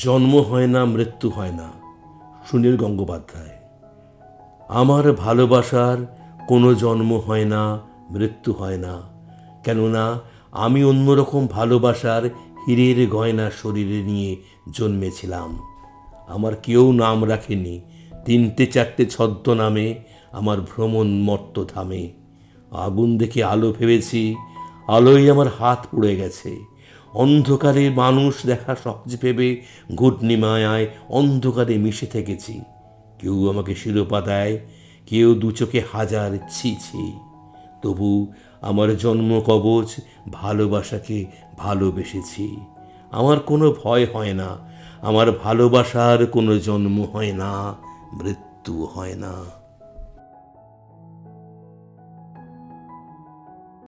জন্ম হয় না, মৃত্যু হয় না। সুনীল গঙ্গোপাধ্যায়। আমার ভালোবাসার কোনো জন্ম হয় না, মৃত্যু হয় না, কেননা আমি অন্যরকম ভালোবাসার হীরের গয়না শরীরে নিয়ে জন্মেছিলাম। আমার কেউ নাম রাখেনি, 3-4টে ছদ্মনামে আমার ভ্রমণ মর্তধামে। আগুন দেখে আলো ভেবেছি, আলোয় আমার হাত পুড়ে গেছে। অন্ধকারে মানুষ দেখা সহজ ভেবে ঘূর্ণিমায়ায় অন্ধকারে মিশে থেকেছি। কেউ আমাকে শিরোপা দেয়, কেউ দু চোখে হাজার ছি ছি। তবু আমার জন্ম কবচ ভালোবাসাকে ভালোবেসেছি। আমার কোনো ভয় হয় না, আমার ভালোবাসার কোনো জন্ম হয় না, মৃত্যু হয় না।